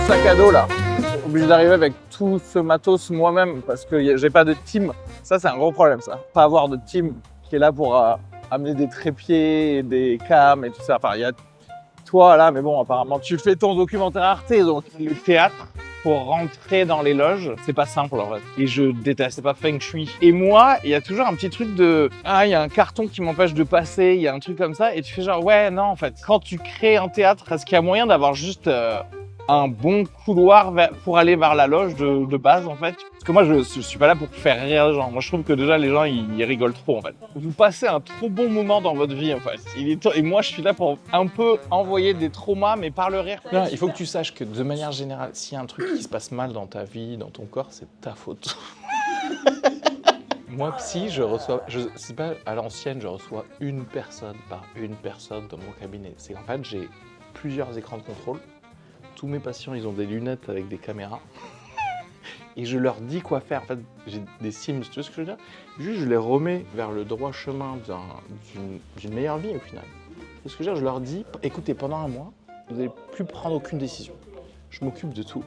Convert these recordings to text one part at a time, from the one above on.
sac à dos là. Obligé d'arriver avec tout ce matos moi-même parce que j'ai pas de team. Ça, c'est un gros problème, ça. Pas avoir de team qui est là pour amener des trépieds, des cams et tout ça. Enfin, il y a toi là, mais bon, apparemment, tu fais ton documentaire Arte, donc le théâtre, pour rentrer dans les loges, c'est pas simple en fait. Et je déteste, c'est pas feng shui. Et moi, il y a toujours un petit truc de il y a un carton qui m'empêche de passer, il y a un truc comme ça, et tu fais genre ouais, non, en fait, quand tu crées un théâtre, est-ce qu'il y a moyen d'avoir juste un bon couloir pour aller vers la loge de base en fait? Parce que moi je suis pas là pour faire rire les gens. Moi je trouve que déjà les gens ils rigolent trop en fait. Vous passez un trop bon moment dans votre vie en fait. Et moi je suis là pour un peu envoyer des traumas mais par le rire. Non, il faut que tu saches que de manière générale, s'il y a un truc qui se passe mal dans ta vie, dans ton corps, c'est ta faute. Moi, psy, c'est pas à l'ancienne, je reçois une personne dans mon cabinet. C'est qu'en fait, j'ai plusieurs écrans de contrôle. Tous mes patients, ils ont des lunettes avec des caméras. Et je leur dis quoi faire. En fait, j'ai des Sims, tu vois ce que je veux dire? Juste, je les remets vers le droit chemin d'une meilleure vie au final. Tu vois ce que je veux dire? Je leur dis, écoutez, pendant un mois, vous n'allez plus prendre aucune décision. Je m'occupe de tout.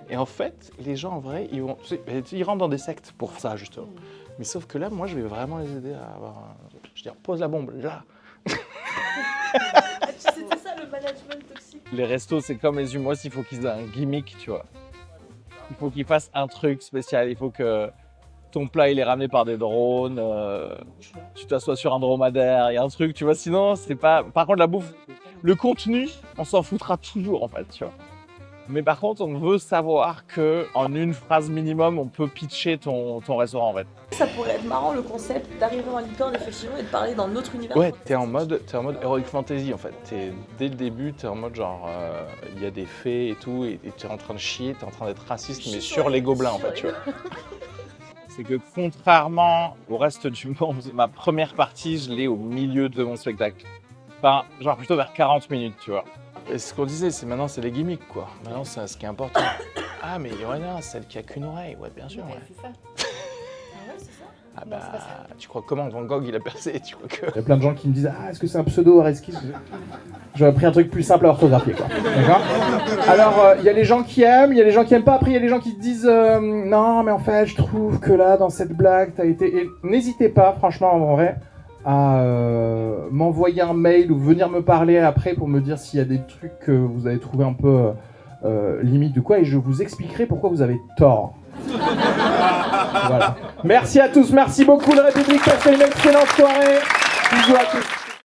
Et en fait, les gens, en vrai, ils rentrent dans des sectes pour ça, justement. Mais sauf que là, moi, je vais vraiment les aider à avoir je veux dire, pose la bombe, là. C'était ça, le management toxique. Les restos, c'est comme les humoristes, il faut qu'ils aient un gimmick, tu vois. Il faut qu'ils fassent un truc spécial, il faut que ton plat, il est ramené par des drones, tu t'assois sur un dromadaire, il y a un truc, tu vois, sinon, c'est pas... Par contre, la bouffe, le contenu, on s'en foutra toujours, en fait, tu vois. Mais par contre, on veut savoir qu'en une phrase minimum, on peut pitcher ton restaurant, en fait. Ça pourrait être marrant, le concept d'arriver en licorne, effectivement, et de parler d'un autre univers. Ouais, t'es en mode heroic fantasy en fait. Dès le début, t'es en mode genre, il y a des fées et tout, et t'es en train de chier, t'es en train d'être raciste, mais sur les gobelins en fait, tu vois. C'est que contrairement au reste du monde, ma première partie, je l'ai au milieu de mon spectacle. Enfin, genre plutôt vers 40 minutes, tu vois. Et ce qu'on disait, maintenant c'est les gimmicks quoi. Maintenant c'est ce qui est important. Ah mais Yorena, celle qui a qu'une oreille, ouais bien sûr. Ouais. C'est ça. Ah ouais, c'est ça. Ah bah, tu crois comment Van Gogh il a percé, tu crois que... Il y a plein de gens qui me disent est-ce que c'est un pseudo Areski? J'aurais pris un truc plus simple à orthographier quoi. D'accord. Alors il y a les gens qui aiment, il y a les gens qui aiment pas. Après il y a les gens qui te disent non mais en fait je trouve que là dans cette blague t'as été. Et n'hésitez pas franchement en vrai à m'envoyer un mail ou venir me parler après pour me dire s'il y a des trucs que vous avez trouvé un peu limite ou quoi et je vous expliquerai pourquoi vous avez tort. Voilà. Merci à tous, merci beaucoup la République, passez une excellente soirée. Bisous à tous.